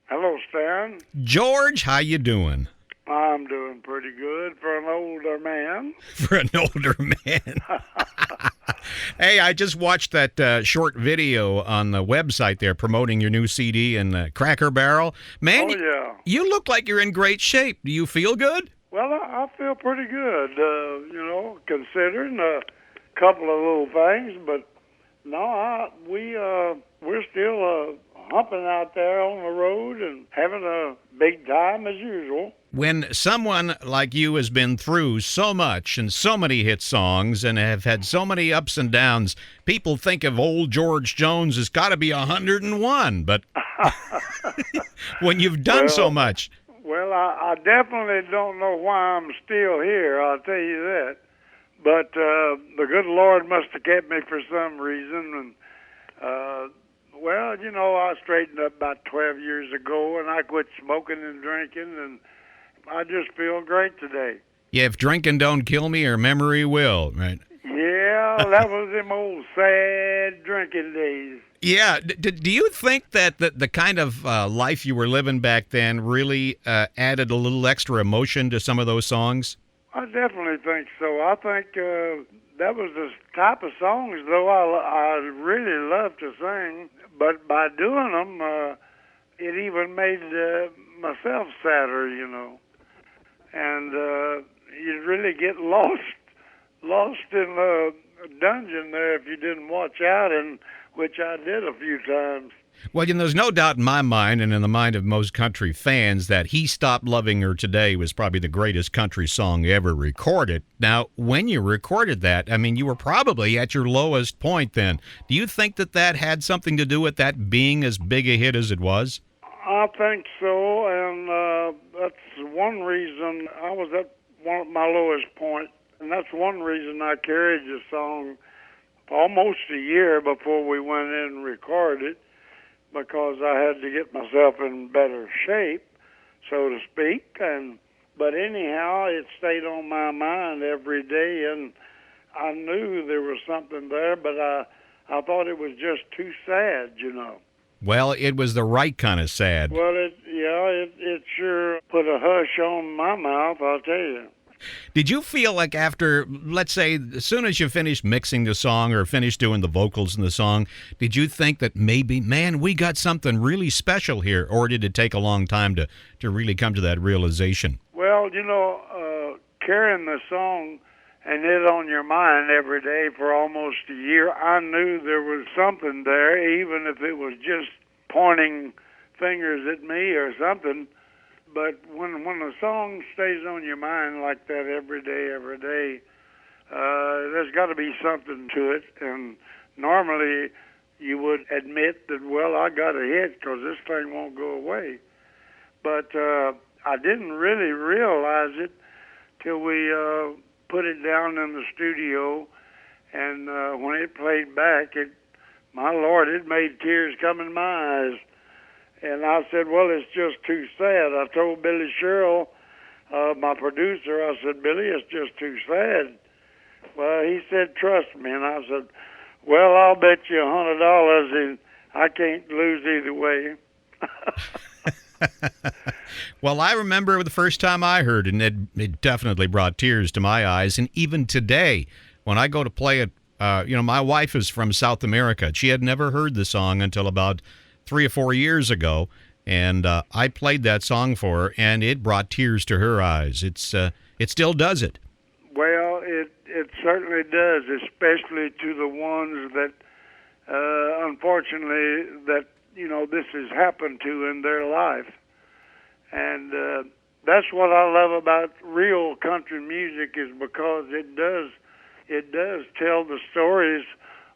Hello, Stan. George, how you doing? I'm doing pretty good for an older man. For an older man. Hey, I just watched that short video on the website there promoting your new CD and Cracker Barrel. Man, Oh, yeah. you look like you're in great shape. Do you feel good? Well, I feel pretty good, considering a couple of little things, but no, we're still humping out there on the road and having a big time as usual. When someone like you has been through so much and so many hit songs and have had so many ups and downs, people think of old George Jones as got to be 101. But when you've done so Well, much, I definitely don't know why I'm still here, I'll tell you that. But the good Lord must have kept me for some reason. And, I straightened up about 12 years ago, and I quit smoking and drinking, and I just feel great today. yeah, if drinking don't kill me, or memory will, right? Yeah, that was them old sad drinking days. Yeah. Do you think that the kind of life you were living back then really added a little extra emotion to some of those songs? I definitely think so. I think that was the type of songs, though, I really love to sing. But by doing them, it even made myself sadder. And you'd really get lost in a dungeon there if you didn't watch out, and which I did a few times. Well, there's no doubt in my mind and in the mind of most country fans that He Stopped Loving Her Today was probably the greatest country song ever recorded. Now, when you recorded that, I mean, you were probably at your lowest point then. Do you think that had something to do with that being as big a hit as it was? I think so, and that's one reason I was at my lowest point, and that's one reason I carried the song almost a year before we went in and recorded it, because I had to get myself in better shape, so to speak. But anyhow, it stayed on my mind every day, and I knew there was something there, but I thought it was just too sad. Well, it was the right kind of sad. Well, it sure put a hush on my mouth, I'll tell you. Did you feel like after, let's say, as soon as you finished mixing the song or finished doing the vocals in the song, did you think that maybe, man, we got something really special here? Or did it take a long time to really come to that realization? Well, carrying the song and it on your mind every day for almost a year, I knew there was something there, even if it was just pointing fingers at me or something. But when a song stays on your mind like that every day, there's got to be something to it. And normally you would admit that, well, I got a hit because this thing won't go away. But I didn't really realize it till we put it down in the studio. And when it played back, my Lord, it made tears come in my eyes. And I said, well, it's just too sad. I told Billy Sherrill, my producer, I said, Billy, it's just too sad. Well, he said, trust me. And I said, well, I'll bet you $100 and I can't lose either way. Well, I remember the first time I heard it, and it definitely brought tears to my eyes. And even today, when I go to play it, my wife is from South America. She had never heard the song until about 3 or 4 years ago, and I played that song for her, and it brought tears to her eyes. It still does it. Well, it certainly does, especially to the ones that, unfortunately, this has happened to in their life. And that's what I love about real country music, is because it does tell the stories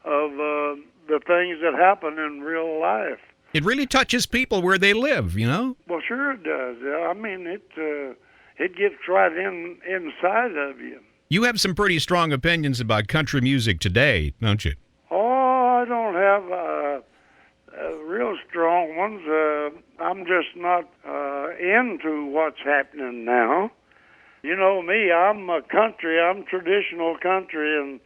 of the things that happen in real life. It really touches people where they live, Well, sure it does. I mean, it gets right inside of you. You have some pretty strong opinions about country music today, don't you? Oh, I don't have real strong ones. I'm just not into what's happening now. You know me, I'm traditional country, and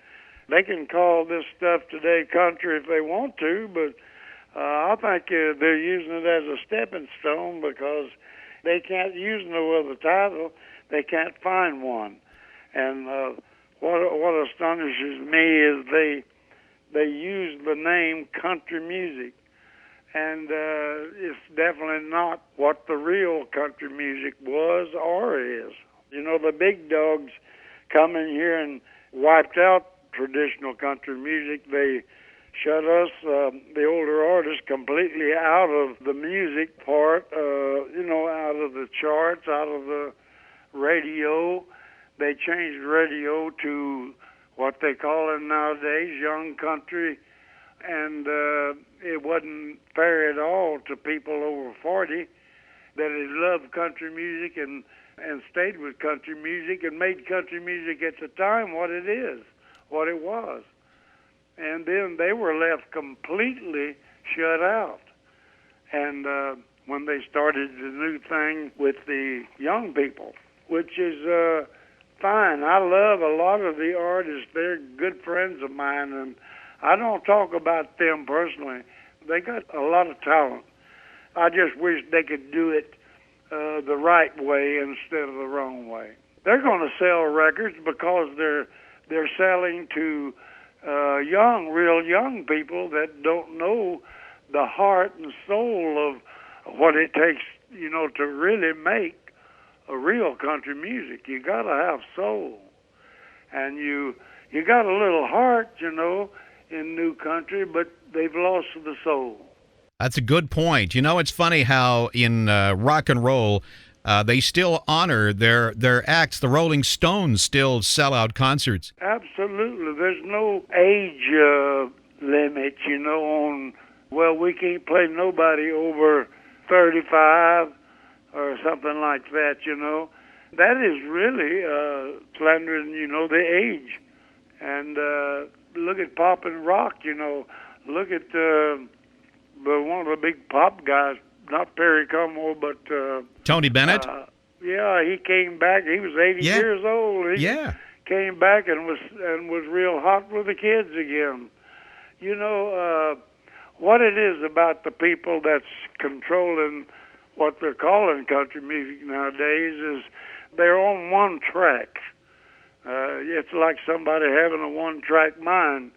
they can call this stuff today country if they want to, but I think they're using it as a stepping stone because they can't use no other title. They can't find one. And what astonishes me is they use the name country music, and it's definitely not what the real country music was or is. You know, the big dogs come in here and wiped out traditional country music. They shut us, the older artists, completely out of the music part, out of the charts, out of the radio. They changed radio to what they call it nowadays, young country, and it wasn't fair at all to people over 40 that had loved country music and stayed with country music and made country music at the time what it is, what it was. And then they were left completely shut out. And when they started the new thing with the young people, which is fine. I love a lot of the artists. They're good friends of mine, and I don't talk about them personally. They got a lot of talent. I just wish they could do it the right way instead of the wrong way. They're going to sell records because they're selling to real young people that don't know the heart and soul of what it takes, to really make a real country music. You got to have soul, and you got a little heart, in new country, but they've lost the soul. That's a good point. It's funny how in rock and roll, they still honor their acts. The Rolling Stones still sell out concerts. Absolutely. There's no age limit, on, we can't play nobody over 35 or something like that, That is really slandering, the age. And look at pop and rock, Look at one of the big pop guys, not Perry Como, but Tony Bennett. Yeah, he came back. He was 80 years old. He came back and was real hot with the kids again. What it is about the people that's controlling what they're calling country music nowadays is they're on one track. It's like somebody having a one-track mind.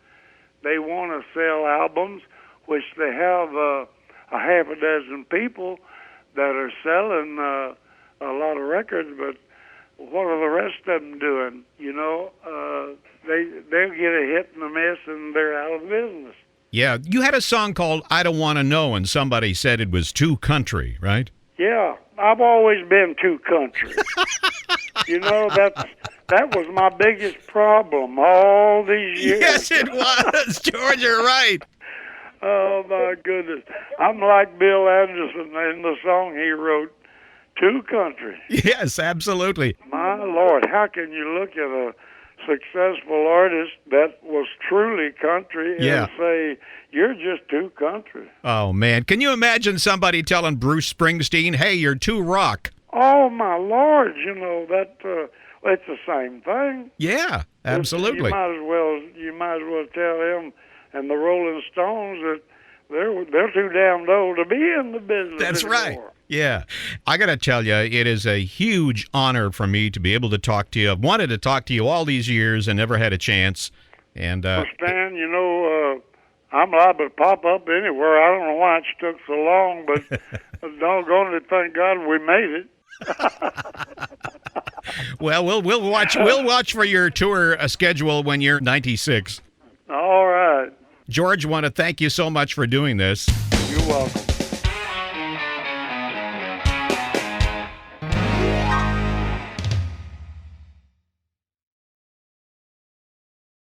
They want to sell albums, which they have a half a dozen people that are selling a lot of records, but what are the rest of them doing? They'll get a hit and a miss, and they're out of business. Yeah, you had a song called I Don't Want to Know, and somebody said it was too country, right? Yeah, I've always been too country. That was my biggest problem all these years. Yes, it was, George, you're right. Oh, my goodness. I'm like Bill Anderson in the song he wrote, Too Country. Yes, absolutely. My Lord, how can you look at a successful artist that was truly country and say, you're just too country? Oh, man. Can you imagine somebody telling Bruce Springsteen, hey, you're too rock? Oh, my Lord. It's the same thing. Yeah, absolutely. You might as well tell him and the Rolling Stones that they're too damn old to be in the business. That's anymore. Right. Yeah. I got to tell you, it is a huge honor for me to be able to talk to you. I've wanted to talk to you all these years and never had a chance. And Stan, I'm liable to pop up anywhere. I don't know why it took so long, but doggone it, thank God we made it. Well, we'll watch for your tour schedule when you're 96. All right. George, want to thank you so much for doing this. You're welcome.